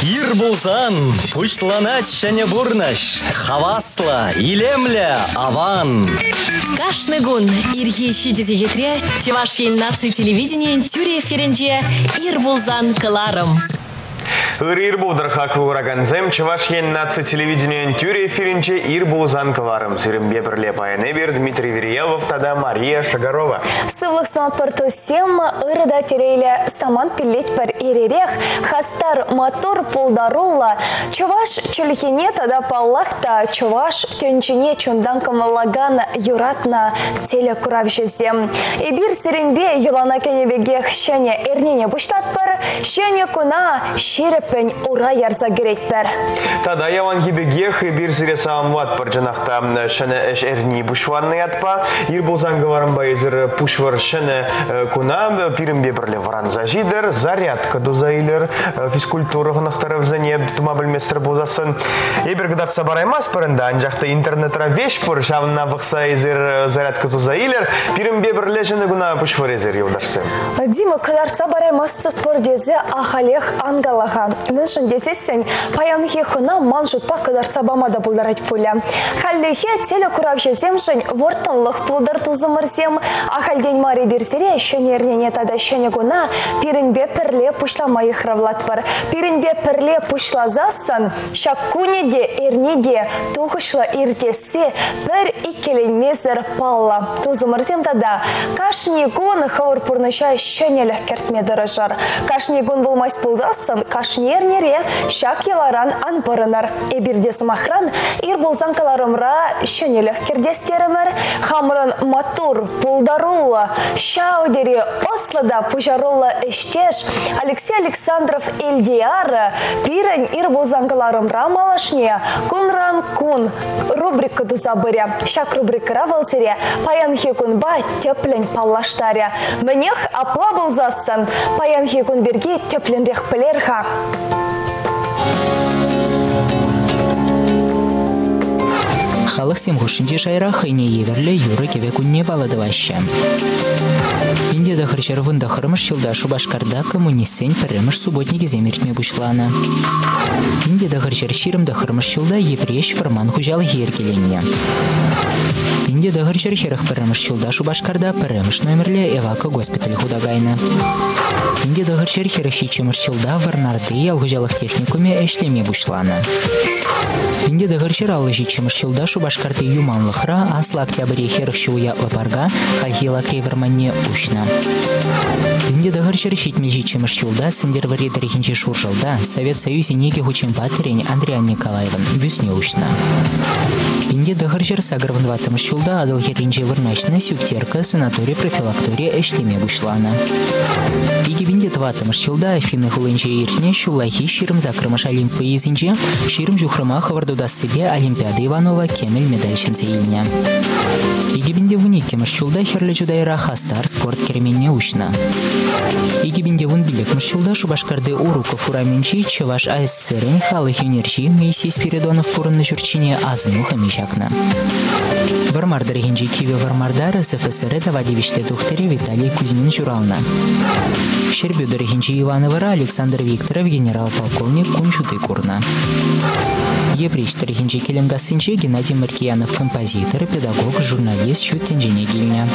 Ир булсан, пучланать шәне бурнаш, хавасла, илемля, аван. Кашны гун ирге шидезегетре, Чевашин наци телевидение тюре ференже ир булсан кыларым. Ир булдар хаклы ураганзем, Чевашин наци телевидение тюре ференже ир булсан кыларым. Сирымбе бірле паяне Дмитрий Верьелов, тада Мария Шагарова. Сывлық санат партусем ырыда терейле саман пилеть пар иререх, хастар мотор полдарула, чуваш чулхине тада паллахта, чуваш тенчине чунданкам лагана юратна теле куравшезем. И бир сиренбе юлана кенебегех шене эрнене буштат пар, шене куна ширепень ура ярза гереть пар. Тада яван гибегех и бир сире самват пар жанахта шене эш эрни буshванный атпа, ир булсан кыларым байзер пушвар шене куна пирымбе бірле варанза жидер, зарядка дузайлер, физкультура гынахтаров зане тума білместер болзасын. Ебір гыдарса бараймас парында, анжақта интернетра веш пор, шавна бақса езер зарядка дузайлер, пирымбе бірле шене куна пушвар езер евдарсы. Дима, гыдарса бараймас пор дезе ахалех ангалаға. Меншін десесен, паянхе хуна ман жұтпа гыдарса бамада бұлдарать пуля. Халлехе теле курав жеземшін вортанлық бұлдар тузымырсем, ахалден мари берсере шене эрнене тада шене гуна пиренбе перле пушламай хравлат бар. Пиренбе перле пушлазасан, шаккунеде эрнеде тухышла иртесе пер икеленмезер палла. Тузымырсем тада кашни гун хаур пурныша шенелех кертме дырыжар. Кашни гун болмайс пулзасан, кашни эрнере шак еларан анпырынар. Эбирде сымахран ир болзан каларымра шенелех кердестерімір, хамрын мотор пулдарула, шаудери ослада пужарула эштеш, Алексей Александров Эльдиара, пирен ир болзан каларымра малашне, кунран кун, рубрика дузабыря, шак рубрика равалсере, паянхи кунба теплен паллаштаря. Менех апла болзасан, паянхи кунберги теплен рех пелерха. Халық семгушинче шайра хайне еверле юры кеве кунне баладываща. Инде дахырчар вында хырмыш жылда Шубашкарда коммунистсен піріміш субботнике земертме бушлана. Инде дахырчар ширымда хырмыш жылда епреш фарман хужал хергеленне. Инде дахырчар херах піріміш жылда Шубашкарда піріміш номерле эвака госпиталь худагайна. Инде дахырчар херах шичемыш жылда варнарды ялгужалых техникуме эшлеме бушлана. Инде дахырчар аллы шичемыш жылда Шубашкарды юманлыхра асла октябре херах шуя лапарга хальхила кейверманне ушна. Инде дахырчар шитме шичемыш жылда сендервари тарихинче шуржалда Совет Союзе неге хучен патерень Андриан Николаеван бюсне ушна. Инде дахырчар сагрван ватымыш жылда адыл херинче вырначна сюктерка санатория профилактория эшлеме бушлана. Иге бинде тватымыш жылда Афины хулынче иртне шулахи ширым закрымыш олимпия изинче ширым жухрыма хавардуда себе Олимпиада Иванова кемел медальшин зейне. Иге бинде вуникемыш жылда херле жудайра хастар спорт кеременне ушна. Иге бинде вун билекмыш жылда Шубашкарды уруков ураменчи Чеваш АССР халық юнерчи Моисей Спиридонов пурынны жүрчине азыну хамишакна. Вармардар генджи киве вармардар СФСР давадевишле духтере Виталий Кузьмин журална. Щербюдер генджи Ивановара Александр Викторов генерал-полковник Кунчуты курна. Епричтер генджи келемгасынче Геннадий Маркиянов композитор, педагог, журналист Щутенджине гильня.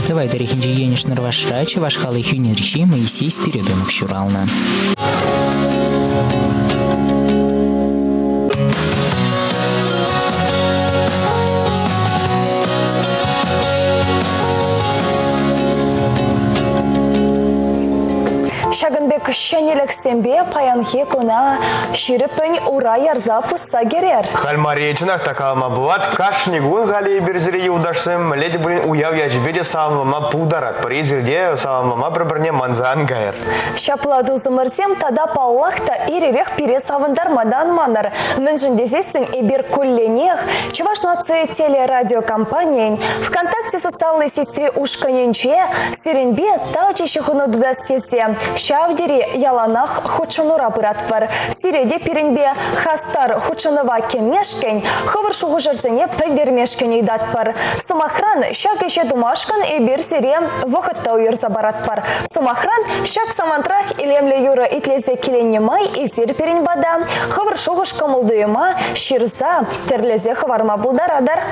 Давайдар генджи енишнар вашра Чеваш халық юнерчи Моисей Спиридонов журална. Шагынбек шенелек сембе паянхе куна ширепень ура ярза пусса герер. Хальмария чынак такалма булат, кашнигун гали берзире юдашсым, леди блин уяв яжбеде самама пударат, паризирде самама бір-бірне манзан гайр. Шапладу замырсем тада паллахта иререх пире савындар мадан манар. Менжін дезесін эбир кулленех, Чеваш нации телерадиокомпаниян, ВКонтакте социальной сестре ушканенче, сиренбе таучи шихуну дудастесе, шавдери яла ланах хучынура бұратпар. Сиреде пиренбе хастар хучынова кемешкен, хывыр шуғы жерзіне пілдермешкен ейдатпар. Сумахран шак еше думашкан эбир сире вұқытта уйырза баратпар. Сумахран шак самантрах илемле юры итлезе келенне май изер пиренбада, хывыр шуғыш кымылдыйыма ширза терлезе хыварма бұлдарадар.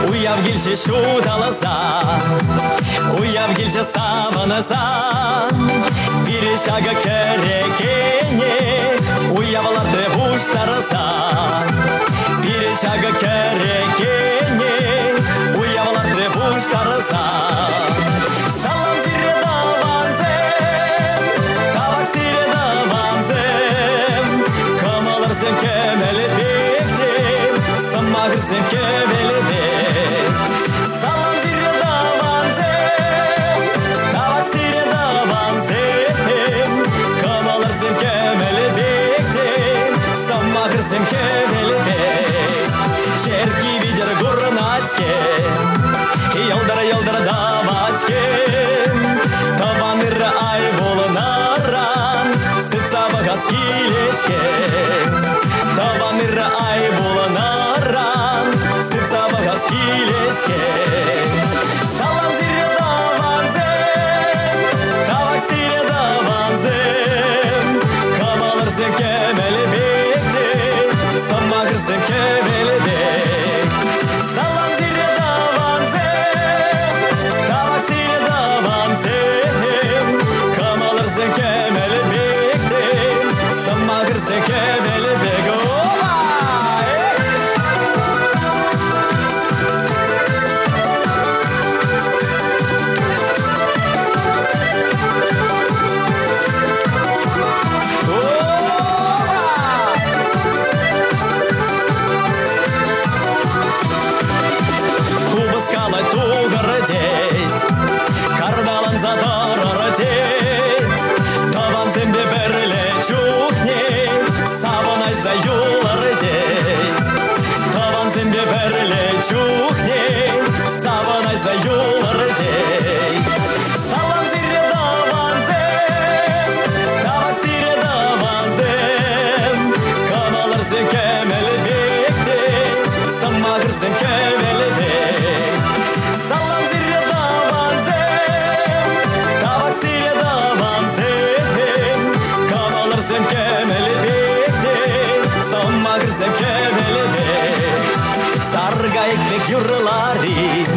Уяв гильше шудалаза, уяв гильше саваназа, бири шага керекене, уявалар требуштараза, бири шага керекене, уявалар требуштараза. Салам зире даванзем, тавак сире даванзем, камаларзем кемели бектем, самагырзем кемели бектем. Черки видер горначке, ялдара давачке, таваныр ай болынаран, сыпса бағас килечке, таваныр ай болынаран, сыпса бағас килечке. Салам зире даванзем, тавак сире даванзем, камалырсен кемелі бектем, саммағырсен кемелі бек. Салам зире даванзем, тавак сире даванзем, камалырсен кемелі бектем, саммағырсен кемелі бек. Кардалан задарар деть, таван земде берле чухне, саванай за юлар деть, таван земде берле чухне, саванай за юлар деть. Салам зире даванзем, тавак сире даванзем, камаларзен кемели бектем, саммагырзен кемели бек. Салам зире даванзем, тавак сире даванзем, камаларзен кемели бектем, саммагырзен кемели бек. Саргайклек юрлари,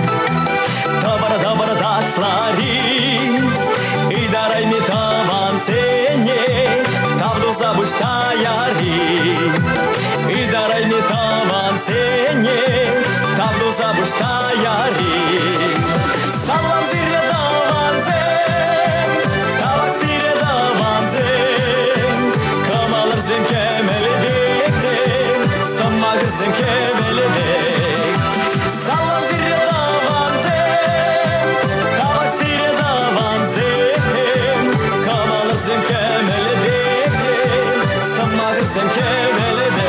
табара дашлари, идарай ми таванзене, тавду забуштаяри, идарай ми таванзене, тавду забуштаяри. Салам зире даванзем, тавак сире даванзем, камалырзен кемели бектем, саммагырзен кемели бек. Салам зире даванзем, тавак сире даванзем, камалырзен кемели бектем, саммагырзен кемели бек.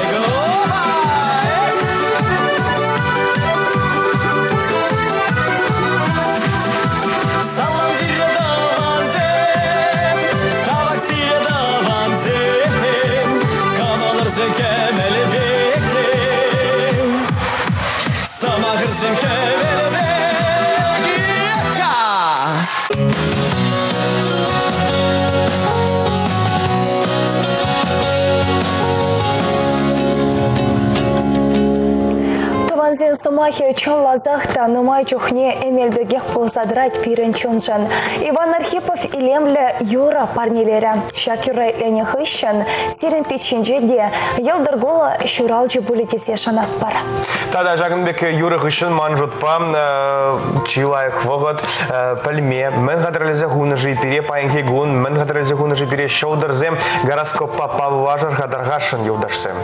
Таванзен сумахи чон лазахта нумай чухне эмельбегех полсадрать пирен чонжан. Иван Архипов илемле юра парнелері. Шакюрай лене хыщан, сирен печенжеде, елдыргола шуралжы булетесе шанат пара. Тада Жагынбек юры хыщан манжутпа, чилайк вогот, пальме, мен хатрлезе хунажи пире паенхи гун, мен хатрлезе хунажи пире шоудырзем, гороскопа паважар хадаргашын юлдашсем.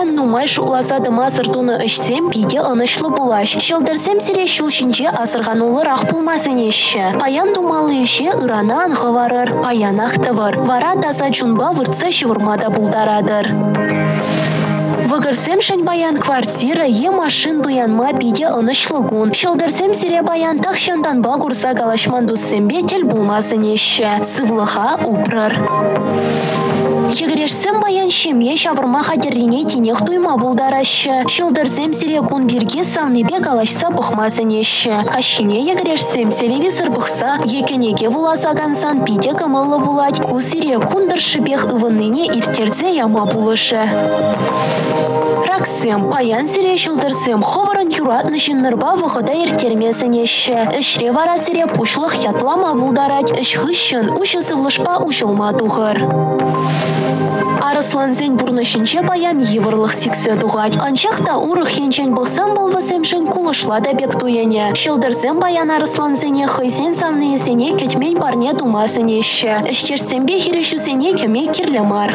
баян нумай шукласа мазыр туны ишсем пиде анышлы булаш. Шылдырсем сире шулшинче асырганулы рах булмасын еші. Паян думалы еше ыранан хаварыр, паянах тывыр. Вара таза чунба выртса шывырмада булдарадыр. Вăгырсем шень баян квартира е машин дуянма пиде анышлыгун. Шылдырсем сире баян тахшанданба курса галашман дуссембе тел булмасын еші. Сывлыха упрыр. Егерешсем баян шеме шавырма хадеррине тинех туйма булдарашы. Шылдырсем сире кун бирге самнебе галашса бұхмасын еші. Кашхине егерешсем телевизор бұқса, екенеге вуласа гансан пиде кымылы булать. Ку сире кундыршы бех ывынныне иртерзе яма булышы. Раксем паян сире шылдырсем ховырын юратны жиннырба вғыда иртермесін еші. Ішре вара сире пушлық ятлама булдарать. Ішхыщын ушы сывлышпа ушылма туғыр. Арысланзен бурнышынче баян евырлық сиксе туғать. Анчақта урық енчен бұқсам болвасем шын кулышла да бек туяне. Шылдырсем баян арысланзене хыйсен самны есене кетмен парне тумасын еші. Іштерсембе хирешусене кеме кирлемар.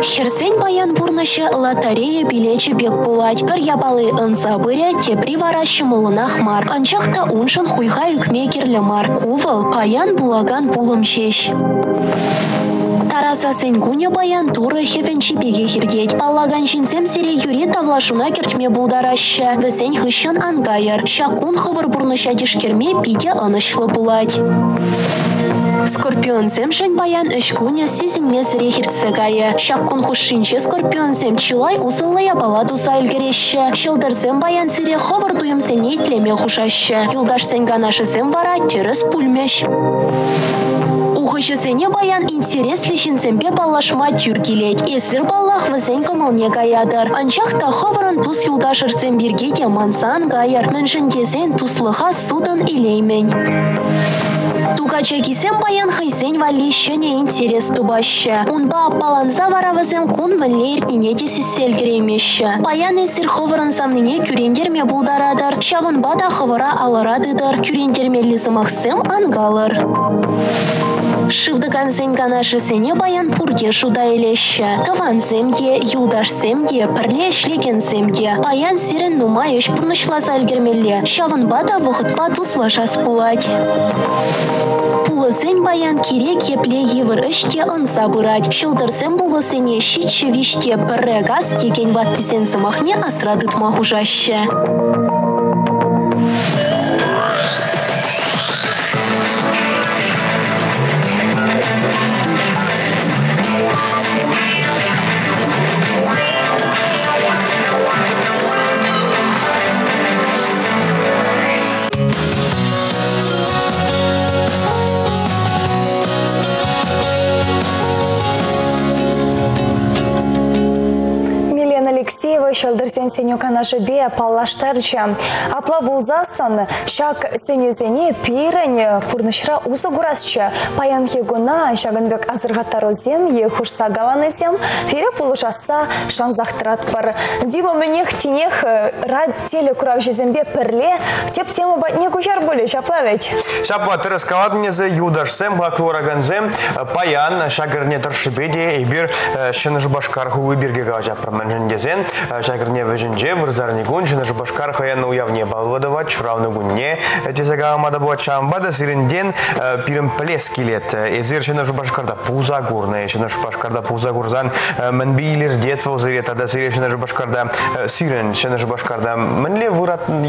Херсен баян бурнышы лотерея билечі бек булать. Бір ябалы ынса быря тепри вара шымылынах мар. Анчақта уншын хуйха үкме кирлемар. Кувыл паян булаган булым шеш. Тараса сенгуне баян туры хевенчи беге хиргеть. Паллаган шинсем сире юри тавлашуна кертме булдарашы. Весен хыщын ангайыр. Шакун хывыр бурныша дешкерме пиде анышлы булать. Скорпион земшен баян ышкуня сизинме сире хиртсе гае. Шакун хушинче скорпион зем чилай усыллая бала туса илгереші. Шылдырсем баян сире хывыр дуем сене тлеме хушашы. Юлдаш сенганашы зем вара терес пульмеш. Ухышысене баян интерес лишинсембе балашма тюргилет. Эсір баллах візен кымылне гаядыр. Анчақта хывырын тус юлдашырсен бірге де мансан гайыр. Міншіндесен туслыға судан илеймен. Тугача кисем баян хайсен вали шене интерес тубашы. Унба паланса варавызем кун мінле иртнине тесіссел керемеші. Баян эсір хывырын самныне күрендерме булдарадыр. Шавынба да хывыра алырадыдыр. Күрендермелі зымақсем ангалыр. Шывдыган зенганашы сене баян пурге шуда елеші. Каван земге, юлдаш земге, пірле шлеген земге. Баян сирен нума еш пұрнышласа әлгермелі. Шавынба да вұғытпа туслашас булать. Пулы зен баян керек епле евір іште ынса бұрать. Шылдырсен бұлы сене шитші виште пірре газ деген ваттисен зымахне асрадытма хужашы. Шылдырсен сенюка нашы бе паллаштарча. Апла булзасан, шак сенюзене пирен пурнышра узы гурасча. Паянхи гуна, шагынбек азырғаттару земе хушса галанызем, фире пулышаса шанзахтырат бар. Диба менех тенех рад теле курав жезембе пірле, теп тему батне кучар боле, шапла ведь. Шапла, ты рассказал мне за юдашсем, глаклораганзем, паян, шагырне торшибеде, и бир шеныжу башкар хулыбирге галжа променжендезен, шагырне веженже, вырзарни гун, шеныжу башкар хаяна уявне балвадавать, чуравны гунне, тезагаламада була чамбада, сиренден, пирем плески лет, эзир шеныжу башкарда пуза гурне, шеныжу башкарда пуза гурзан, менбилер дет волзырета, да сире шеныжу башкарда сирен, шеныжу башкарда, менле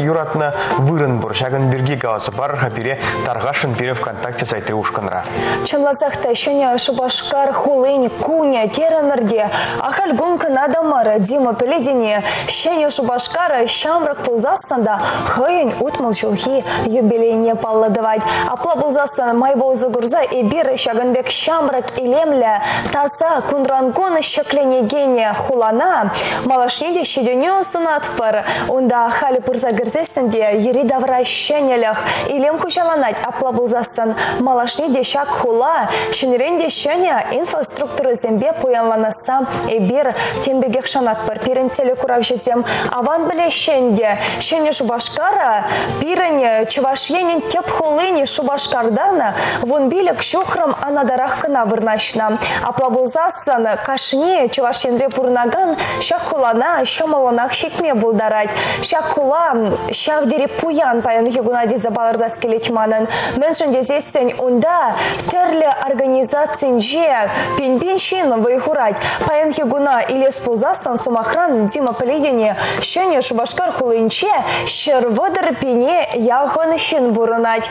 юратна вырынбур, шагын бирге галаса бар, хапире таргашын пире ВКонтакте сайты ушканра. Чанлазахта шеня шубашкар хулынь куня теремерде, ахаль гунка надамара Дима Пеледине, шеня шубашкара шамрак пулзастанда хыйын утмал чулхи юбилейне палладывать. Апла пулзастан майбо загурза и бир шаганбек шамрак илемля, таза кундрангон щеклене гения хулана, малашниде щедюню сунатпар, унда хали пурза герзесенде ерида вращенелях, илем кучаланать апла пулзастан малашниде шак хула, шинеренде щеня инфраструктуры зембе поянланаса и бир тембегек шанатпар пирен телекуравшизем аван білешенде. Шене Шубашкара пирен Чувашенин теп холыни Шубашкардана вон билек шухрам анадарахкана вырнашна. Аплабулзасан кашне Чувашенре пурнаган шахулана шомаланах шикме булдарать. Шахула шавдери пуян паянхи гунади забаларда скелетманын. Меншенде зесен унда терле организацин же пин-пин-шин выйхурать. Паянхи гуна или спулзасан сумахран Дима Полидине шене Шубашкар хулынче шерводер пине яхон шин бурунать.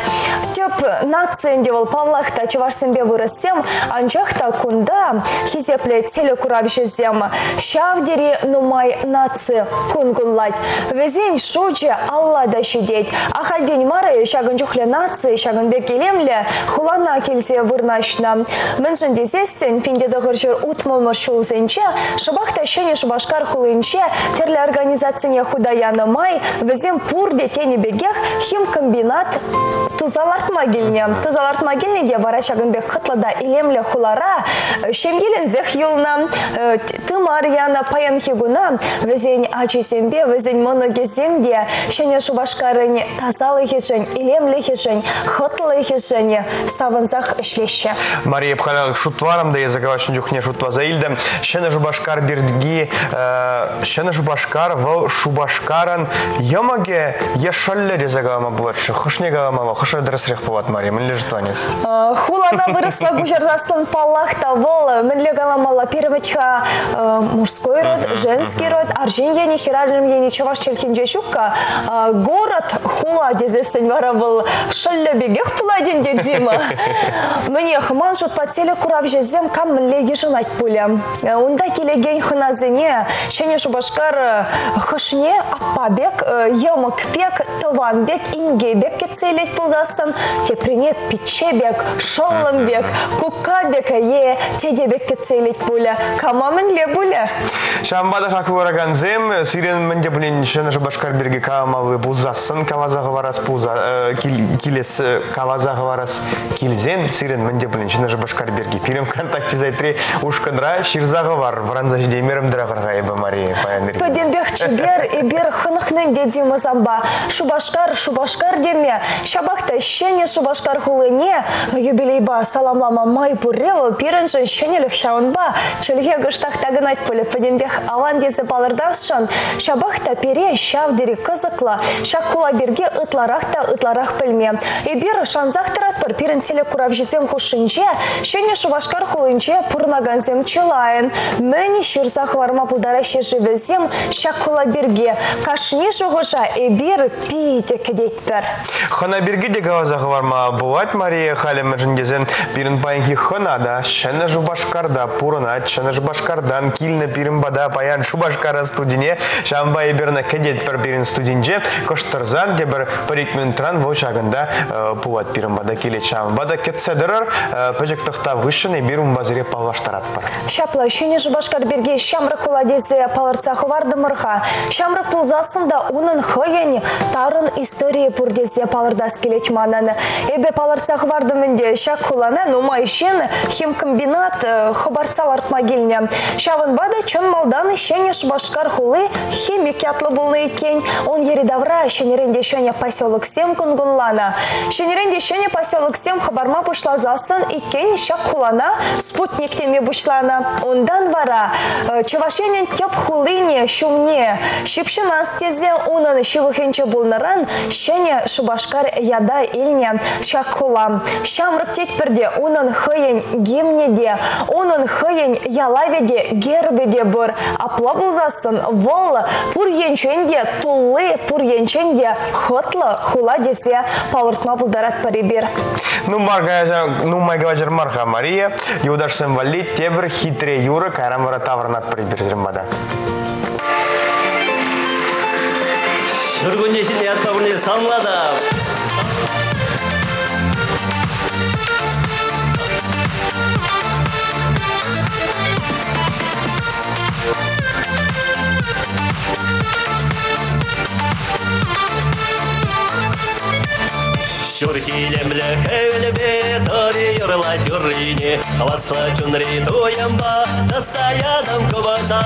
Теп нациндевал паллахта Чувашсембе вырысем анчахта кунда хизепле телекуравшизем. Шавдери нумай наци кунгуллать. Везень шуче Алла да щедеть. Ахальдень мары шаган чухле нации шаган бекелемле хулана кельзе вырнашна. Меншен дезесен пинде догоржер утмал маршулзенче шабахта шене Шубашкар хулынче терле организацияне худаяны май везем пурде тени бегех химкомбинат тузалартма гильне. Тузалартма гильнеге вара шаган бек хытлада илемле хулара шемгелен зех юлна тымарьяна паянхигуна везень ачисембе везень моногеземде шене Шубашкарын тазалы хешен илемле хешен хытлы хешен саванзах шлеще. Мария Пхалак шутварам да языковая шундюхне шутва заильдем. Шене Шубашкар бирдги шене Шубашкар в Шубашкаран ямаге ешалле резагама больше. Хошнегама хошер дресрех поват Мария. Мен лежит ванис. Хулана выросла гужарзаслан палахта вол. Мен легаламала первочка мужской род, женский род. Аржинья не хиралим я ничего щелкинджешука. Город хула дезестень вара был шалле бегех пладин дедима. Мне хман шут по телекуравже зем кам леги женать пуля. Унда келеген хуназене шене Шубашкар хошне апабек ямакпек тованбек ингебек кецелет пулзасын тепринет пичебек шолламбек кукабек е тедебек кецелет пуля. Камамен лебуля. Шамбада хаквараган зем сирен менде блин шене Шубашкар берге камавы пулзасын кавазага варас пулза килес кавазага варас килзен сирен менде блин шене Шубашкар берге пирем контакте зайтри ушкадра ширзага вар вранзаж демерем драгырга ебе Мария паяныр. Подембех чебер и бер хынахнен дедима замба. Шубашкар деме. Шабахта шене Шубашкар хулыне юбилейба саламлама май бурревал пиренжен шенелек шаунба. Чельге гыштах тагынать поле подембех аван дезе балырдасшан. Шабахта пере шавдери кызыкла. Шакула берге ытларах пельме. И бер шанзах таратпар пирен телекуравжизем хушинче шене Шубашкар хулынче пурнаганзем чулайын. Мэни ширзах варма пулдараще живезем шакула берге. Кашне шугуша и бер пите кедеттер. Хана берге де гавазах варма бувать Мария халем мэжингезен пирен паянки ханада шене Шубашкарда пурнат шене Шубашкардан килне пирен бада паян Шубашкара студине шамба и берна кедет пер пирен студинже коштарзан дебер парикментран вошаганда бувать пирен бада килет шамбада кетседерер пежектахта вышene бирум базире палаштарат пар. Шапла шене Шубашкар берге шамрак куладезе паларцах варды мырха. Шамрак пулзасында унын хыйын тарын история пурдезе палардас келетманан. Эбе паларцах варды менде шак кулана нумайшен химкомбинат хабарцаларт могильня. Шавын бада чон малдан шене Шубашкар хулы химикятлы булны икень. Он еридавра шенеренде шене поселок сем кунгунлана. Шенеренде шене поселок сем хабарма пушла засын икень шак кулана спутник теме бушлана. Ондан вара Чувашенин теп хулыне шумне. Шипшина стезе унын шивыхенче булнаран шене Шубашкар яда илне шак кулам. Шамрык тетперде унын хыйын гимнеде, унын хыйын ялаведе гербеде бір. Апла булзасын вол пурьенченде туллы пурьенченде хытлы хула десе палыртма булдарат парибер. Ну майгаважар марха Мария юдашсен валит тебр хитре юры кайрамара таврнат парибер. Жүргін ешін ятпабырне санлады. Шурхилемле кевлебе тори юрла тюррине, Васла чунри туямба, Тасаядам кубаса,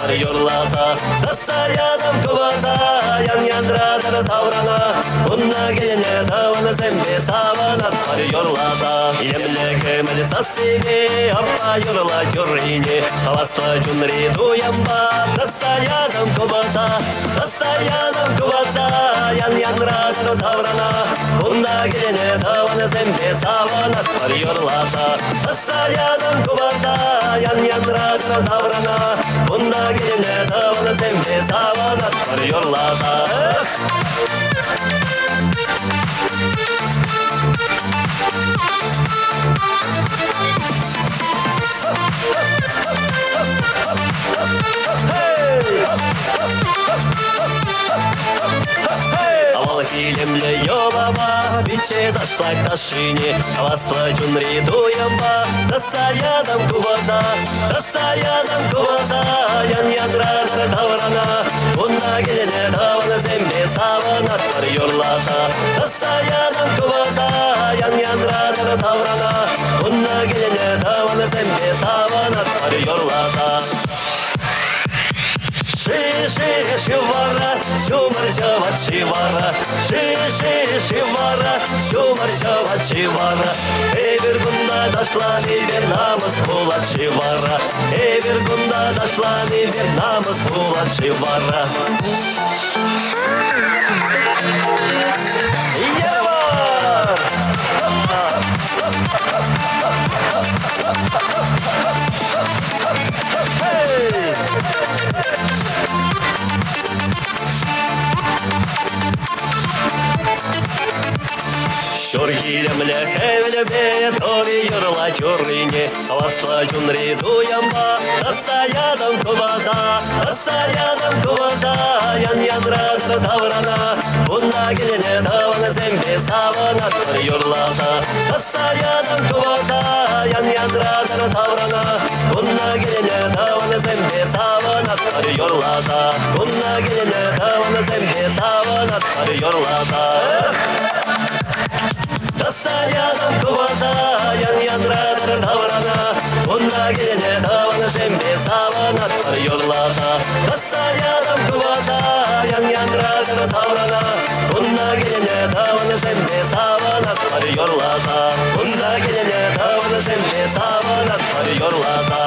атпар юрласа, Тасаядам кубаса, ян яндрадар таврана, Унна гене тавана зембе саван атпар юрласа. Емле кемел сасиме, апа юрла тюррине, Хавасла джунри дуямба, Тасаядам кубаса, ян яндрадар таврана, Унна гене тавана зембе саван атпар юрласа. Тасаядам кубаса, ян яндрадар таврана, Унна гене тавана зембе саван атпар юрласа. Фильмле йолаба, биче ташлак ташине, Хавасла джунри дуямба, Тасаядам кубаса, ян яндрадар таврана, Унна гене тавана зембе саван атпар юрласа. Тасаядам кубаса, ян яндрадар таврана, Унна гене тавана зембе саван атпар юрласа. Шивара, шумаржават шивара, шивара, шумаржават шивара. Эвер гунда дошла, невер намаз булат шивара. Эвер гунда дошла, невер намаз булат шивара. Шургилемле хевелебе, тори юрла чуррине, Хавасла джунри дуямба, Тасаядам кубаса, ян яндрадар таврана, Унна гене тавана зембе саван атпар юрласа. Тасаядам кубаса, ян яндрадар таврана, Унна гене тавана зембе саван атпар юрласа. Унна гене тавана зембе саван атпар юрласа. Тасаядам кубаса, ян яндрадар таврана, Унна гене тавана зембе саван атпар юрласа. Тасаядам кубаса, ян яндрадар таврана, Унна гене тавана зембе саван атпар юрласа. Унна гене тавана зембе саван атпар юрласа.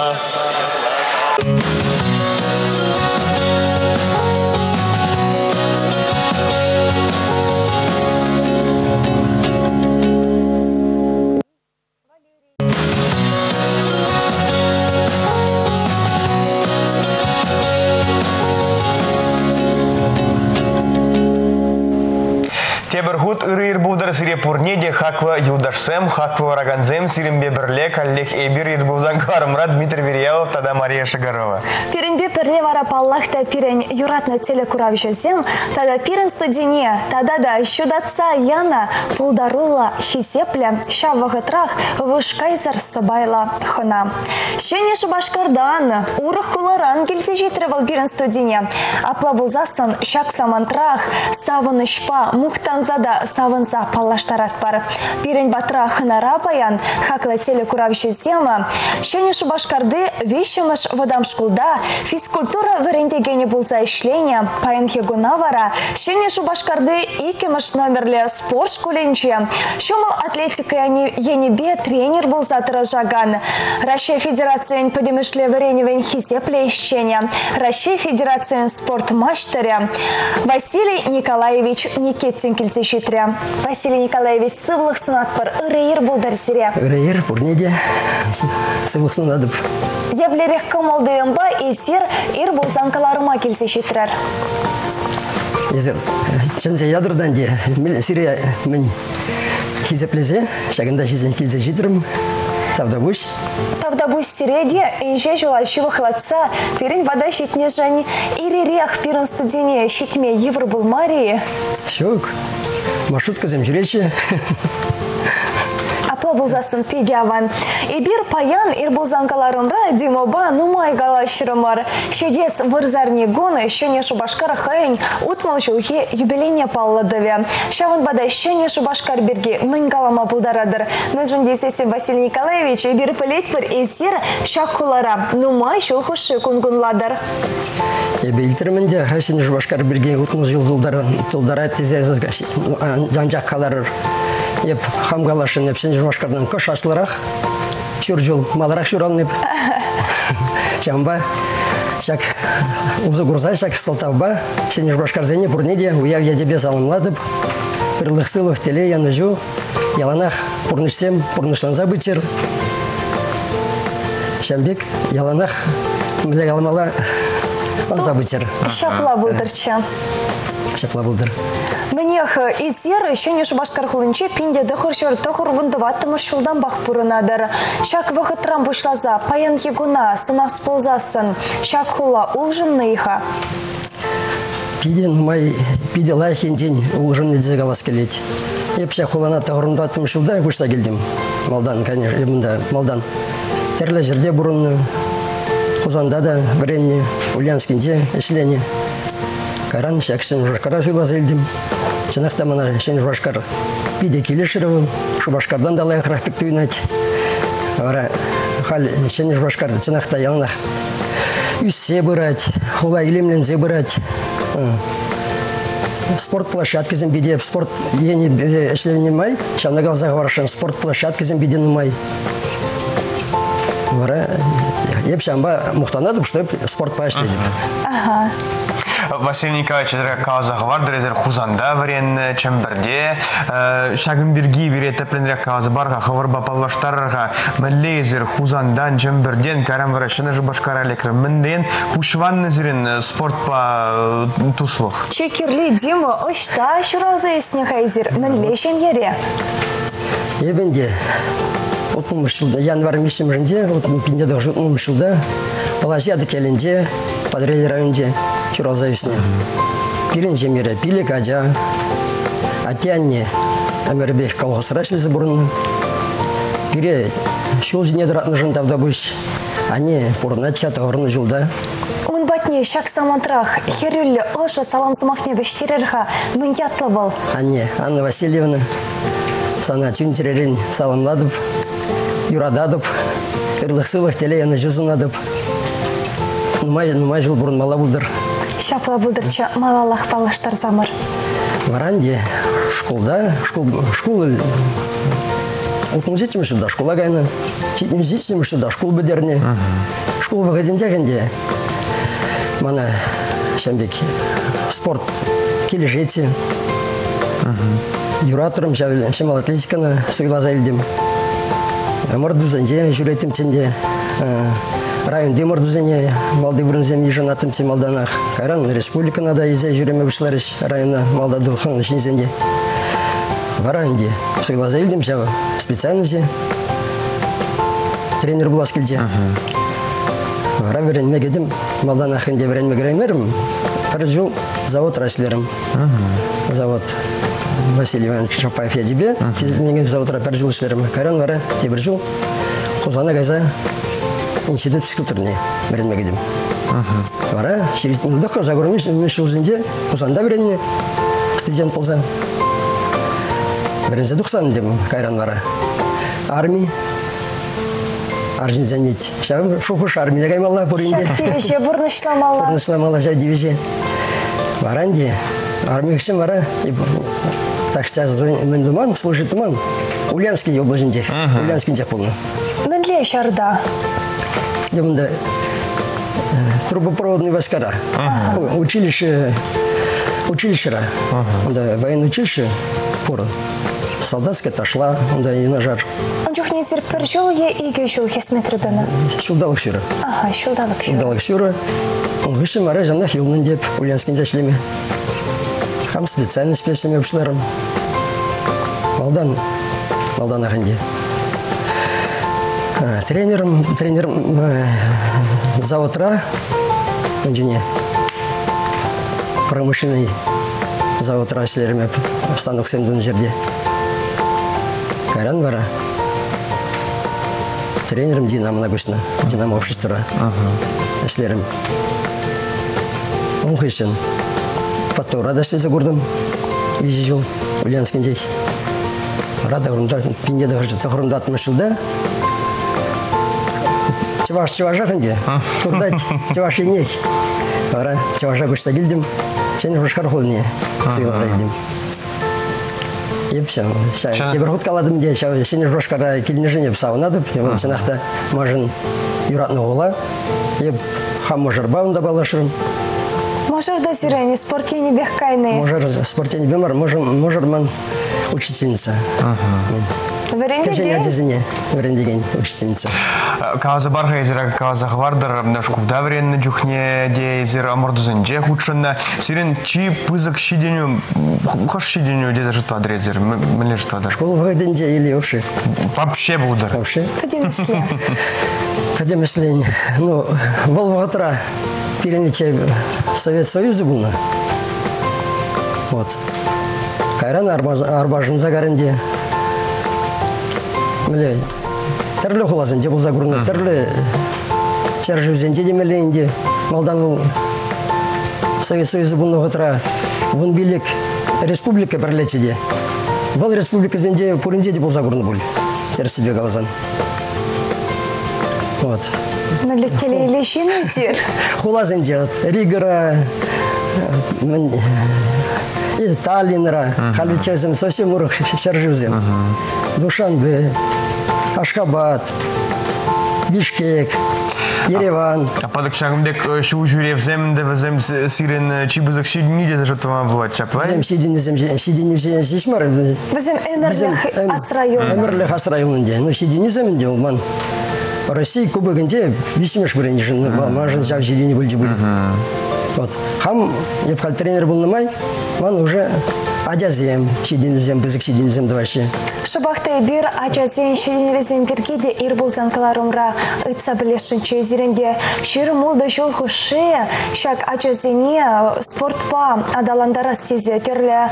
Тебергут ырыр булдар сире пурнеде хаква юдашсем, хаква раганзем, сирембе бірле, коллег эбир ирбузан квармрат Дмитрий Верьялов, тада Мария Шагарова. Пиренбе пірле вара паллахта пирен юратна телекуравжезем, тада пирен студине, тада да щудатца яна пулдарула хисепля, шаввагатрах вышкайзар собайла хона. Щене Шубашкардан, урахуларан гельзе житревал пирен студине, апла булзасан шак самантрах, саваны шпа, мухтанзада савынса паллаштарас бар. Пирен батра ханара паян, хакла телекуравжезема, щене Шубашкарды вещемыш водам шкулда, физкультура варендегене булза ишления, паянхе гунавара, щене Шубашкарды икемыш номерле спорт школенче, щомыл атлетика енебе тренер булза тыражаган, Россия Федерациян подемешле вареневен хисепле ищене, Россия Федерациян спорт мастера, Василий Николаевич Никитин килтешитре. Василий Николаевич сывлых сынатпар ырыйыр булдар сире. Ырыйыр пурнеде сывлых сынадып. Еблерек комалдыйымба эсир ир булзанкаларыма килтешитрер. Эсир чынзе ядырдан де мил сире мен хизеплезе шагында жизнь килтешитрем. Тавдабуш. Тавдабуш сиреде инже жолайшивы хлатса пирин вода щитне жани ирирех пирин студине щитме евро был Марии. Шок. Маршрутка земжуречи. Апла булзасын педяван. Ибир паян ирбулзанкаларымра димоба нумай галашырымар. Шедес вырзарни гоны шене шубашкар хайын утмал жылхи юбилейне палладыве. Шавын бада шене шубашкар берге мынгалама булдарадыр. Нызын десесі Василий Николаевич ибир пылетпір эсер шакулара нумай шылхушы кунгунладыр. Белтерменде хашин жбашкар берген утмуз жылдары тезе жанжак калар. Еп хамгалашын епсен жбашкардан кош ашларах. Шуржул маларах шуралнып. Чамба шак узу грузай шак салтавба. Шен жбашкар зене бурнеде уяв ядебе саламладып. Пырлых сылых теле янажу. Яланах пурнышсем пурныштанза бычыр. Шамбек яланах млегаламала забытер. Шапла булдырча. Шапла булдыр. Менех изер шене шубашкар хулынче пинде дохыршыр тохыр вындываттымы шулдан бақ бұрынадыр. Шак вғытрам бұшлаза, паян егуна, сына сползасын. Шак хула улжынны иха. Пиде нумай, пиде лайхен день улжынны дезе галас келет. Епша хулана тағырымдаттымы шулдан бұшта келдім. Малдан, конечно, малдан. Терлі жерде бұрынны. Хузанда да біренне, Ульянскинде ішлене. Каран шакшын жашкара жыла зелдім. Чынақта мана шен жашкар пиде келешірівім. Шубашкардан далай қырақпек түйінат. Ара хал шен жашкар чынақта янақ. Үссе бұрат, хула илемлензе бұрат. Спорт площадкізін бедеп, спорт ені ішлене май. Шанагал зағваршын спорт площадкізін бедені май. Епшамба мухтанадып, что спорт поощрение. Ага. Василий Николаевич казах вардырезер хузанда варен чемберде шагымбирги бире пленрек казы барга хаварба паллаштарга меллезер хузандан чемберден карам варашына жбашкара лекр менден пушванны зерен спортпа туслух. Чекерли Дима ошта шуразы снехайзер меллешен ере. Ебенде отмушылда январь месяцінде отмупинде даже отмушылда положяды келенде подряд районде чуразаисне пиренже мире пиле кадя атянне амербех колхозрашли забурны пире шул жинедратны жантавда буш они порнача тагырны жылда Он батне шак самантрах херюлле оша саламсымахне вештерерха мен ятлавал. Анна Васильевна сана тюнтерерин саламладып юрададып, ирлықсылық теле яны жүзінадып. Нумай жыл бұрын мала бұлдыр. Шапла бұлдырча малалақ палаштар замыр. Варанде школда, школ отмузетімі шуда, школа гайны. Читмезетімі шуда, школ бідерне. Школ вағаденде гэнде. Мана шамбек спорт кележеті. Юраторым шамал атлетиканы сұйла зайлдым. Мордузанде жүретім тенде. Районде мордузане малды бұрынзем ежанатым те малданақ. Кайран республикана да езе жүреме бұшларыш района малдаду хан үшінзенде. Варайынде сұйла зайлдым жава специальнызе. Тренер бұлас келде. Вара веренме кедім малданақынде веренме граймерім. Бір жыл завод раслерім. Завод Василий Иванович Чапаев ядебе, кезілмеген заводра пәр жыл ішлерім. Кайран вара тебір жыл Қозана Гайза институт физкультурне беренме кедім. Вара шерестімізді жағырым жыл жінде Қозанда беренме студент болса. Берензе 90 дем Кайран вара. Армия Аржинзанет. Шағым шухыш армия гаймалла бұрынде. Шақ дивиже бұрнышламалла. Бұрнышламалла жа дивиже. Варанде армия кішім вара. Так что мен думан, служит думан. Ульянский облажінде. Ульянский дек болны. Менле шарда. Демында трубопроводный войскара. Училищера. Военное училище. Пора. Солдатская отошла, и на жар. Он чухне зер пержол е иге жол хесметрдана. Шулдалық шүрі. Ага, шулдалық шүрі. Шулдалық шүрі. Он ғышым ара жанна хилнын деп Ульянскин зашлеме. Хам специальный спесіме ұшыларым. Малдан ағынде. Тренером заводра, он промышленный заводра шлерме станок сендун жерде. Кайран бара. тренером Динамо нагушна, Динамо общества. Эшлерим. Он хищен. Потом радости за городом. Визижу Ульяновский день. Рада грунта, пинде даже тахрунда мешилда. Чеваш ханде. Турдать чеваш ней. Ара чеваша гушта гильдим. Сен рушкар холне. Сигнал загильдим. И все. Теперь ход каладым где сен рушкара кильнежине псау надо. И вот сенахта можен юратно гола. И хамможер баунда балашрым. Можер да сирени, спорте не бегкайны. Можер спорте не бемар, можер ман учительница. Варендеген учительница. Каза барха езера каза хвардар шкувда варенны джухне де езер амордузенже худшынна. Сирен чи пызык щиденю, хаш щиденю де даже то адрезер, мне что да. Школа в денде или вообще? Вообще будар. Вообще? Подемышление. Подемышление. Ну, Волгогра. Перенятие Совет Союза было. Вот. Кайран арбажын загарынде. Миле, терлі құлазынде бұл загурны, терлі чаржывзенде демелейінде. Малдан Совет Союза бұл нұғытыра вон билік республика бірлетеде. Бұл республика зенде пурынде де бұл загурны бұл. Терсібе қалазан. Вот. Налетели лещины зер. Хулазынде, Ригара, Таллинра, халитезем совсем урок шарживзем. Душанбе, Ашхабад, Бишкек, Ереван. А подак шагымдек шу жюревзем, девзем сирен чибузак щидни де даже това бывает чапвай. Зем щидни здесь мар. Бізім өмірлік асрайон. Өмірлік асрайонынде. Ну щидни земінде ол ман. Россия кубогінде висимеш бірінжін, мажын жав щидни бөлді бөлі. Вот. Хам, епхал тренер был на май, ман уже адязем, щидинзем, бізік щидинзем дваши. Шабахтай бир ачазен щидинзем бергеде ирбулзан каларумра ыца білешінші зеренде шыры молда жол хушия, шак ачазене спортпа адаландара стезе терлі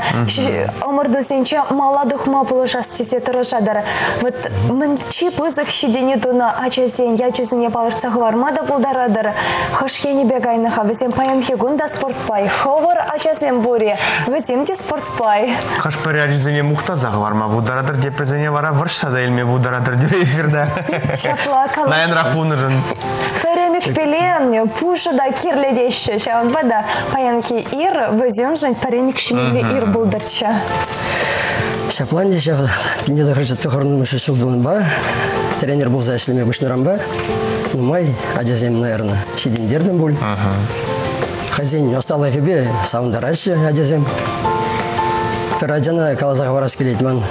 омырдузенче маладухма бұлыша стезе тұрышадар. Вот мін чип ызық щидине дуна ачазен, ячазене балырсағы вармада бұлдарадыр. Хошкені бегайныға візем паянхи гунда спортпай. Ховар ачазен бури, візем де спортпай. Хаш паряжизене мухтазағы варма бұлдарадыр, депрезене вара варшса да елме бұлдарадыр деп эфирда. Шаплакал. Найын рақпуны жын. Перемик пелен, пуша да кирледеші. Шаванбада паянхи ир, візем жын перемик шимили ир бұлдарча. Шапланде шав, пинде да хрычат тұхырным үші шылдылын ба. Тренер бұл за әшлеме бұшнырам ба. Ну май, адязем, наверное, щидиндерден бұл. Хазин осталый фибе, саундараще адязем. Ферадяна калазах варас келетман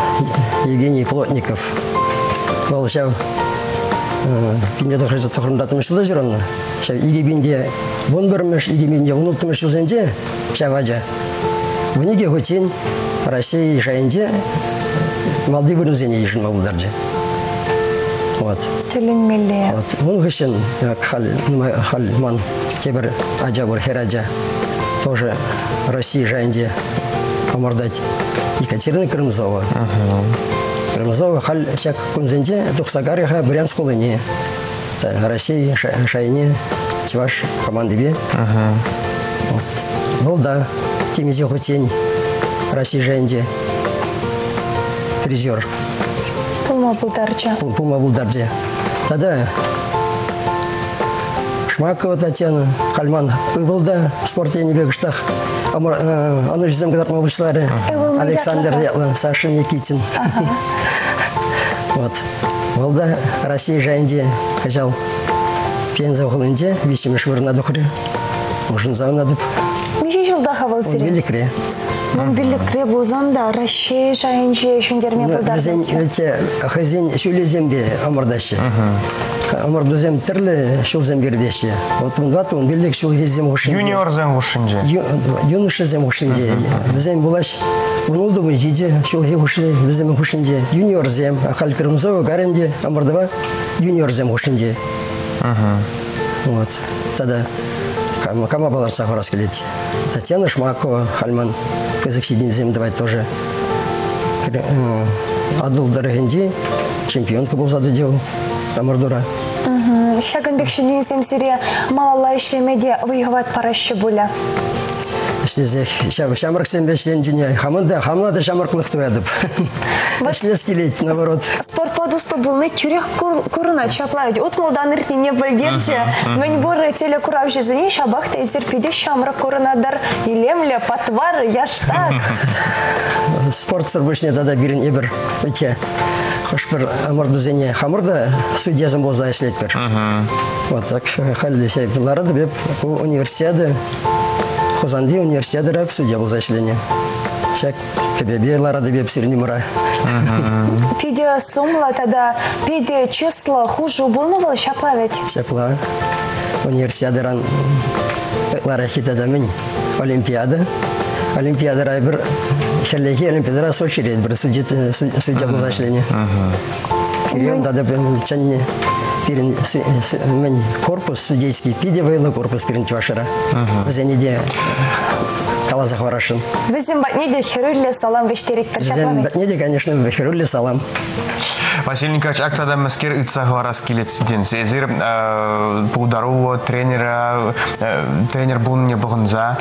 Евгений Плотников. Бол шав пинде да хрычат тұхырымдатым үшілді жүранна. Шав игебинде вон бірмеш, игебинде вон ұлтым үшілзенде, шав аджа. Вниге хотин Россия и Шайнде малды вырнузене ешін мабылдарджи. Вот. Тюленмеле. Вот. Он гыщен хальман тебір аджабыр хераджа. Тоже Россия Шайнде помордать. Екатерина Крымзова. Крымзова халь шак кунзенде тухсагариха Брянск колыне. Россия Шайне чеваш команды бе. Вот. Был да. Темезе хотень. Россия Шайнде. Призер. Пулма Булдарча. Пулма Булдарча. Тогда Шмакова Татьяна, Хальман, Иволда, в спорте не бегаштах. Оно же замгадат мабушлары. Александр Ятлан, Саша Никитин. Вот. Волда, Россия Шайнде, качал пенза в Холланде, висимеш выр на духре. Можно завнадып. Миши жылдаха был сирен. Великре. Мен билікре болзанда Россия Шайнде шундерме Булдарча. Хазин шулезембе амырдашы. Амырдузем тірлі шулзем бердеші. Вот он два, он билік шулезем хушынде. Юниор зем хушынде. Юноша зем хушынде. Бізем булаш, он олды бой жиде, шулге хушы, бізем хушынде. Юниор зем, Ахаль Крымзова, Гаренде, Амырдова, юниор зем хушынде. Вот. Тогда кама баларса хорас келет. Татьяна Шмакова, Хальман, Казах Сидинзем, давай тоже. Адыл Дорогенде, чемпионка был зададел. Амурдура. Шагынбек шүнесем сире малала ишлемеде выйгыват парашы буля. Ишлезек, шамрак сенбештен жине, хамада шамраклык туядып. Ишлез келейт, наоборот. Спорт подусту булны тюрек курына чаплайды. Утмулдан иртне не білдерчі. Мен боры телекурав жезіне шабақта езерпеде шамрак курынадар. Илемле, патвар, яштак. Спорт сырбышне тада бирин ебір. Өте, хош бір амырдызене хамырда судьязым болза ишлет бір. Вот так, халли сәйпілары да беп универсиады. Хозанды универсиады рап судья болза ишление. Шак кебебе ларады беп сирни мура. Пиде сумла тада, пиде число хужу булны был шаплавить? Шапла. Универсиадыран лара хитада мен олимпиада. Олимпиада райбер хеллеги олимпиада Сочи рейд бір судья болза ишление. Кирем тада чанне пирин мен корпус судейский пиде вайлы корпус пирин чувашыра. Зенеде калазах варашын. Візім батнеде хирюлле салам вештерек бір шаплавить? Візім батнеде, конечно, хирюлле салам. Василий Николаевич, актада мәскер үтсақ варас келетсіден. Сезір пұлдару тренер бұлыне бұғынза,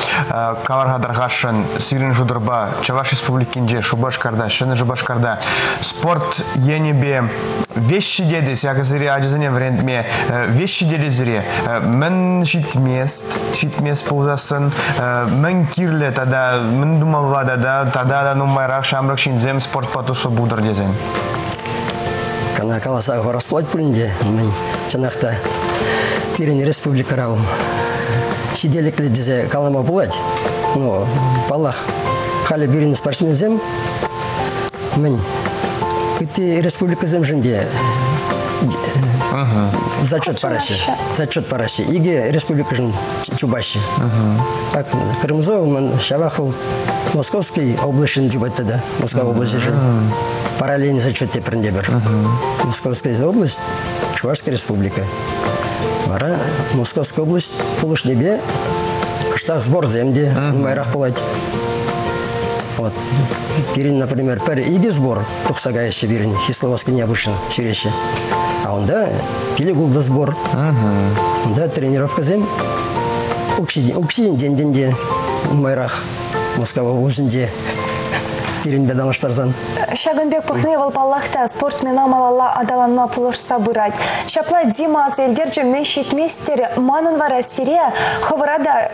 каварғадарғашын сирин жудырба, Чаваш республикинде Шубашкарда, шыны Шубашкарда спорт енебе вещи деді, сяғызыре ажызыне врендме вещи деді зіре. Мен шитмест пұлзасын, мен кирлі тада, мен думалва тада нумайрақ шамрак шинзем спорт патусы бұлдар дезен. Кана каласағы расплат пулінде, мен жанақта пирен республика рауым. Сиделіклі дезе калама бұлад, но балақ халі бірін спортсмен зем, мен күтті республика зем жінде зачет параши. Иге республика жын чубаши. Так, Крымзов, мен Шаваху, Московский облашын жубаттада, Москва области жын. Параллельный зачет тепірінде бір. Московская область, Чувашская республика. Бара Московская область пулыш небе, кыштақ сбор земде, нумайрақ болады. Вот. Пирин, например, пәрі иге сбор, тұқсағайшы бірін, Хисловский необычно, ширеші. А онда пилигулда сбор. Онда тренировка зем, уксиен ден-денде, нумайрақ, Москва областінде. Пирин беданыштарзан. Шагынбек пөхневал баллахта спортсмен амалала адаланма пулыш сабырать. Шапла Димас элдерджи мешит местер манын вара сире ховрада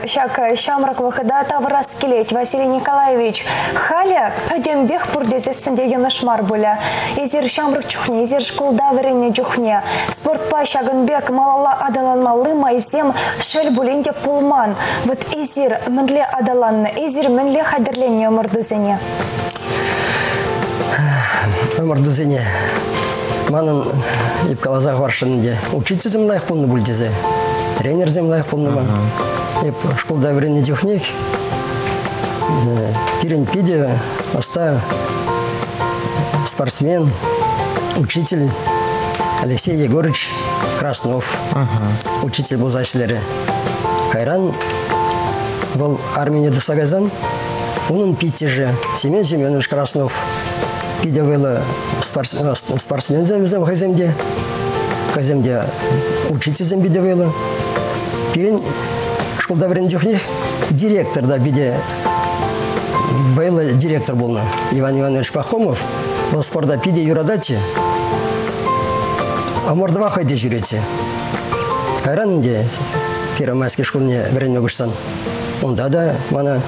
шамрак выхода таврас келеть Василий Николаевич. Халя падембех пурдезесінде енышмар буля. Езер шамрак чухне, езер школда варене чухне. Спортпа Шагынбек малала адаланма лыма изем шель буленде пулман. Вот езер мінле адаланны, езер мінле хадерлене мордузене. Мордузене манын ипкалазақ варшынынде учитель лайық болны бүлдезе, тренер зем лайық болны ма. Школда врене техник, пирен пиде, оста спортсмен, учитель Алексей Егорович Краснов, учитель был зашлері. Кайран был армия дусагазан, onun питеже Семен Семенович Краснов. Пиде было спортсмен зем хаземде. Хаземде учитель зем биде было. Пирен школда врен дюхних директор да биде было директор был Иван Иванович Пахомов. Был спорта пиде юрадати. А мордва хайде жүрете. Кайранынде Первомайской школне врен огышсан. Онда да мана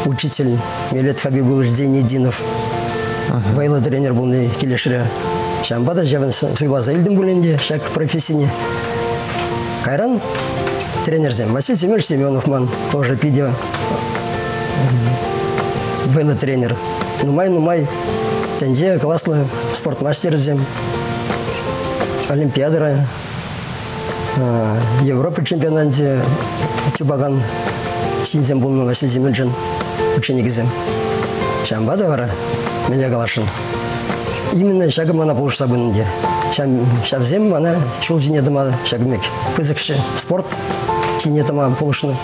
учитель Мелет Хабибулович Зейнединов. Байлы тренер был не келешіре. Шамбада жабын суйлаза елдің бүленде, шак профессияне. Кайран тренер зем. Василий Семенович Семенов ман, тоже пидео. Байлы тренер. Нумай. Тенде класслы спортмастер зем. Олимпиадара. Европа чемпионате Чубаган. Синзем был Василий Семенович. Ученик зем. Шамбада вара, меня галашын. Именно шагым ана полуш сабынынде. Шавзем ана шул жинедыма шагымек. Пызыкшы спорт жинедыма полушны.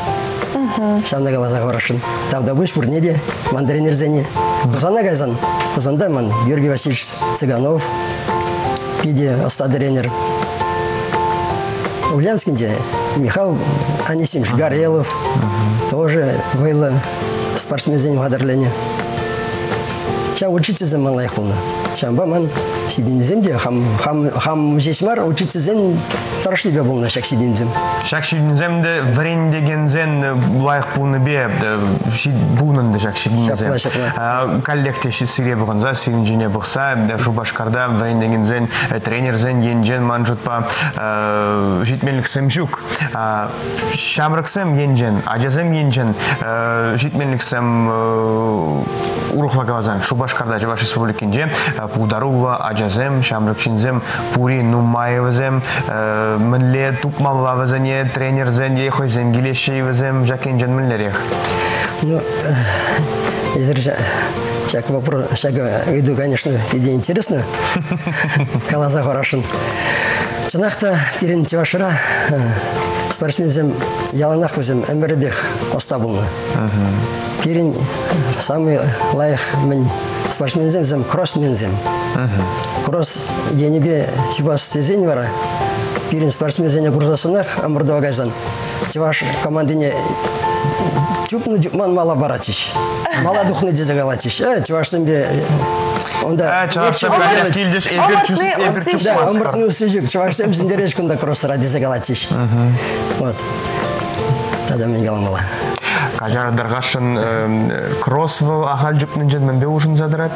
Шамна галазақ варашын. Тавда выш бурнеде, мандаринер зене. Кузана гайзан. Кузанда ман Георгий Васильевич Цыганов. пиде оста тренер. Ульянскинде Михаил Анисимович Горелов тоже был спортсмен в Адерлене. Сейчас учиться малайх было. Сейчас баман сидензем де хам жесмар учиться таршли был на шак сидензем. Шак сидензем де врен деген зен лайх булны бе булнын да шак сидензем. Коллекте сире болгон за сиринжине букса Шубашкарда врен деген зен тренер зен енжен манжутпа житменлик семжук. Шамрыксем енжен, ажазем енжен житменлик сем урухлагазан Шубашкарда Чуваш республикинже Пударула, Аджазем, Шамрыкшинзем, Пури, Нумаевзем, Мэнле, Тупмаллавзене, тренерзен, Ехойзем, Гилешевзем, Жакинджен Мэнлерех. Ну, изрежа, шаг вопрос, шаг иду, конечно, идея интересная. Калаза хорошин. Чанахта Пирин Чувашра, спортсмензем Яланахвзем, Эмербех поставлено. Пирин самый лайх мен спортсмензем кроссмензем. Кросс енебе чуваш сезень вара. Пирин спортсмензене курсасынах амурдавагайзан. Чуваш командине чупны жукман мала баратиш. Мала духны дезагалатиш. Чуваш сембе онда. Чуваш сембе килдеш эбер чупмас. Да, амуртны усыжик. Чуваш сембе зиндеречкунда кросс ради загалатиш. Вот. Тогда мен галамала. Кажар даргашын кроссвол ахал жупнынжен мен бе ушын задырат?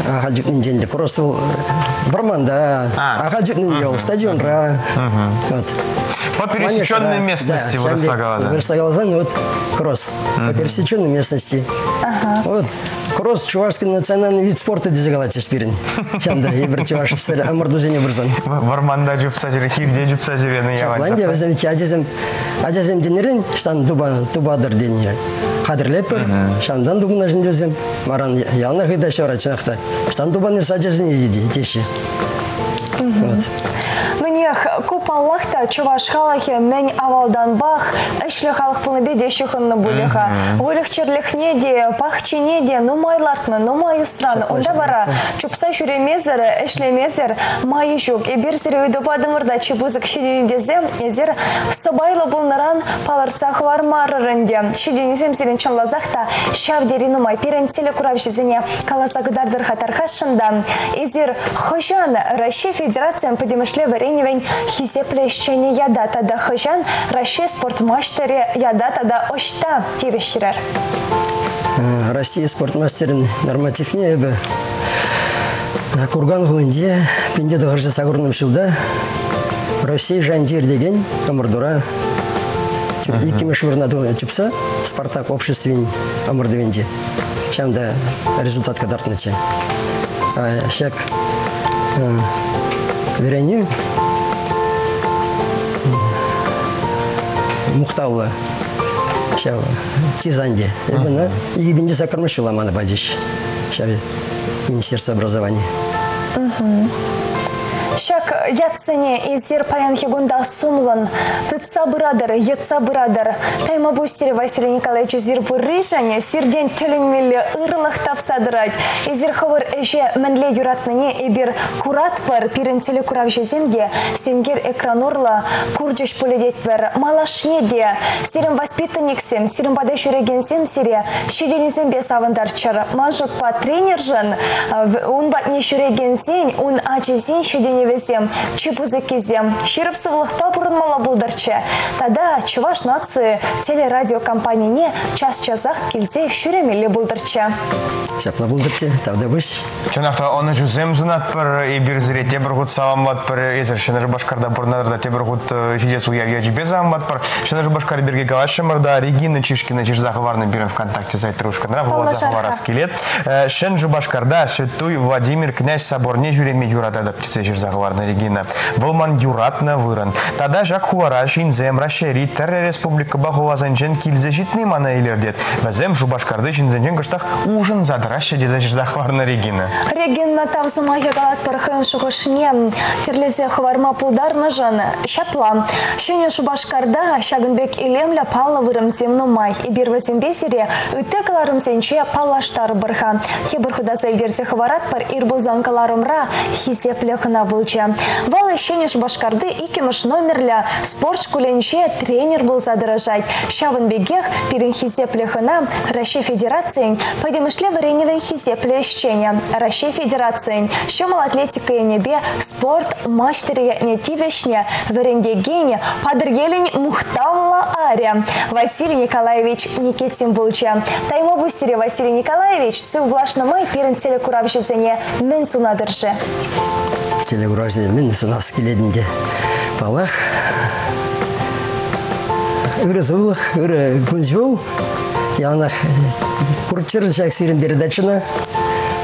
Ахал жупнынжен де кроссвол барманда. Ахал жупнынжен ол стадионра. По пересеченной местности Вырсагалазан, вот кросс. По пересеченной местности. Вот кросс чувашский национальный вид спорта дезагалати спирин. Чанда ебір чуваш амурдузене бұрзан. Варманда жупсажыры, хирде жупсажыры. Шапланде өзімке ажазем денерін, штан тубадыр денер. Қадырлеппір, шамдан дубына жындезем. Маран ялна қида шора чынақта. Штан тубаны сажазыне дейді, теші. Вот. Менех купаллахта чуваш халахе мен авалдан бах, эшле халах пылныбе дешихынны булиха. Улих черлихне де, пахчине де, нумайлартны, нумаюсраны. Онда бара, чупса шуремезер, эшлемезер, майы жук. Эбир зире уйдупадымырда чебузык шиденедезем, езер собайлы булныран паларцах вармарырынде. Шиденезем зирен чанлазахта, шавдери нумай перен телекуравшизіне каласагыдардыр хатархашында. Езер хожан Россия Федерация подемышле вареневень хизеплещение яда тада хожан Россия спортмастере яда тада ошта тевещерер. Россия спортмастерин нормативне бы Курган гулынде пенде дағыржа сағырным шылда Россия жандер деген амырдура икимеш вырнаду чупса Спартак обществен амырдывенде. Шамда результат кадартныче. Шак вереню Мухтаула шав тизанде. Ебана ебенде сакармышула мана бадиш. Шав Министерство образования. Шак ятсыне изер паянхи гунда сумлан, тытса бырадыр, етса бырадыр. Тайма бустері Василий Николаевич изер бұрышане, сирден төленмелі ырылық тапсадырать. Изер хавыр эже мәнле юратныне эбір курат бар, пирен телекурав жеземге, сенгер экранорла, курджиш поледет бар, малашне де, сирен воспитанниксем, сирен бадай шүрегенсем сире, шеденізем бес авандарчар, мажут па тренержен, он батне шүрегенсен, он ачезен шедене везем, чипузыкизем, ширыпсывылықпа бұрынмала бұлдарчы. Тада Чуваш нации телерадиокомпанияне час-часақ келзе шүремелі бұлдарчы. Шапла бұлдарчы, тавда бұш. Чынақта оны жүзем зынат бір, ебір зіре тебір ғұт саламбат бір, езір шыныр башқарда бұрнадырда тебір ғұт жидес ұяр ежібе саламбат бір, шыныр башқар берге галашымырда Регина Чишкина Чижзаховарны бірін ВКонтакте сайттырушқанра, бұл Заховара скелет. Шын Жубашқарда Шетуй Владимир Князь Соборне жүреме юрада адаптиция Чижзаховар. заговарна Регина. Волман юратна выран. Тада жак хулара шинзем рашери терре республика багувазанжен килзе житны мана илердет. Вазем жубашкарды шинзенжен кыштах ужин задраща дезеш заговарна Регина. Регина тавзумайя галат пархын шугошне терлезе хварма пулдарна жан шапла. Шене шубашкарда шагынбек илемля палла вырым земну май. И бирвазем бесере үттекаларым сенче паллаштар барха. Хебархуда зельдерзе хварат пар ирбузанкаларымра хизепле хына булча. Валы шене шубашкарды икимыш номерля спорт школенче тренер был задырожать. Шавынбегех пирен хизепле хына Россия Федерациян пойдемышле вареневен хизепле ищения. Россия Федерациян шумал атлетика и небе спорт мастере не тивешне варендегене падыргелень мухтавла ария. Василий Николаевич Никитин булча. Таймо бусире Василий Николаевич сыглашна май пирен телекуравжизене мен сунадыржы. Телекуравжизене мен сунас келедінде. Палах үрі зұлық, үрі күнжол, янақ күртчір жак сирен передачына,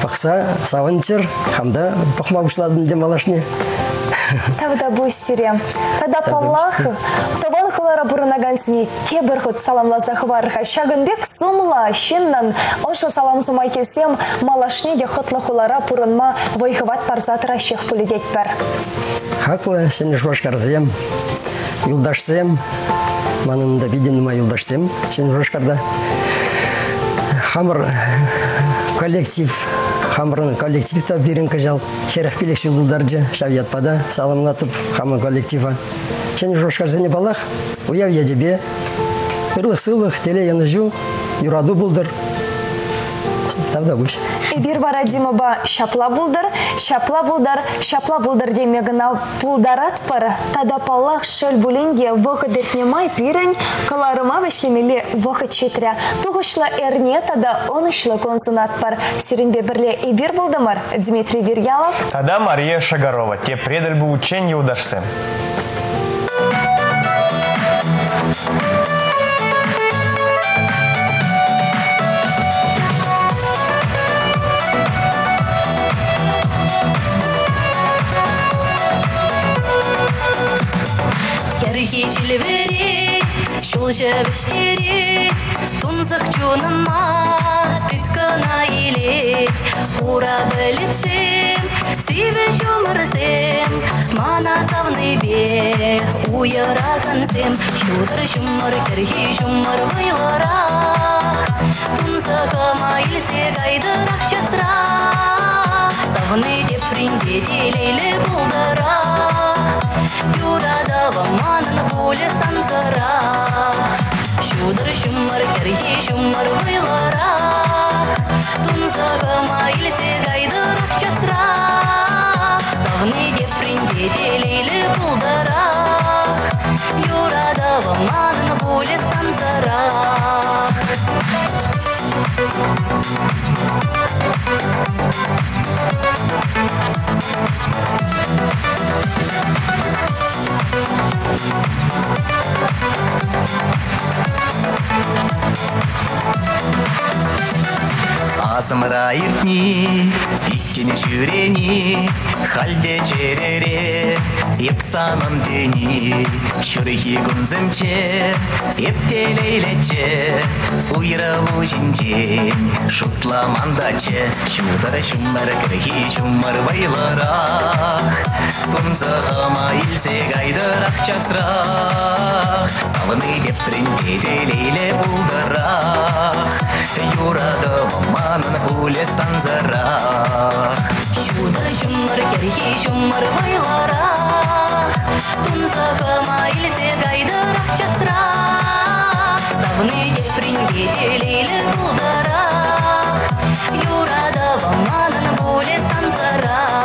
пақса саванчыр, хамда пақма бұшладым дем алашне. Тавда бусире. Тада палах, таван хулара бурынагансыне тебірхут саламлаза хварха. Шагынбек сумла, шиннан, оша салам сумай кесем, малашне де хотла хулара бурынма вайхыват парзатыра шех пуледет бар. Хақлы, сен жбашкарзем, юлдашсем, манында биденума юлдаштем, сен жбашкарда. Хамыр коллектив, хамырын коллективта берін кажал, херах пелек шылдылдаржы, шавиятпада, саламлатып, хамыр коллектива. Сен жбашкарзене балах, уяв ядебе, ырлық-сылық, теле янажу, юраду булдыр. Тавда буш. Эбир варадимаба шапла булдар демегана булдарат пара. Тада палах шел буленге выходит немай пирень, каларыма вешлемели выход четря. Тугушла эрне тада он ишла консунат пар. Сиренбе берле эбир булдамар Дмитрий Вирьялов. Тада Мария Шагарова. Те предаль бы ученье удашься. Жилверей, шулжевштерей, тунзах чунама, тыткана илей, ура белицем, сиве жумарзем, мана завны бе, уярагансем, шудар жумар, керхи жумар вайлара, тунзахама илсе гайдырах частра, завны депринде делейле булдара. Юрадава манын гуле санзара, шудар шумар керхи шумар вайлара, тунзага майлсе гайдырак часра, савны депринде делейле булдара, юрадава манын гуле санзара. Асымыра иртни, иткені жүрені, халде черере, епсанам дени, шүрхи күнзімче, ептелейлече, уйралу жинжен, шутламандаче, шудар шумар кірхи шумар байларақ, тұнзығыма илсе гайдырақ часырақ, савыны дептірін беделейле бұлдарақ, юрады маманын пуле санзарақ. Шудар шумар керхи шумар вайларақ, тұнзығыма илсе гайдырақ часырақ, савны деприн беделейлі бұлдарақ, юрады маманын пуле санзарақ.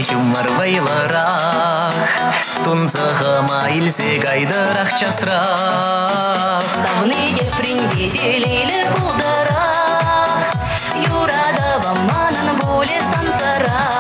Шумар вайларақ, тұнзығыма илсе гайдырақ часырақ. Савны деприн беделейлі бұлдарақ, юрада Ваманын буле сансара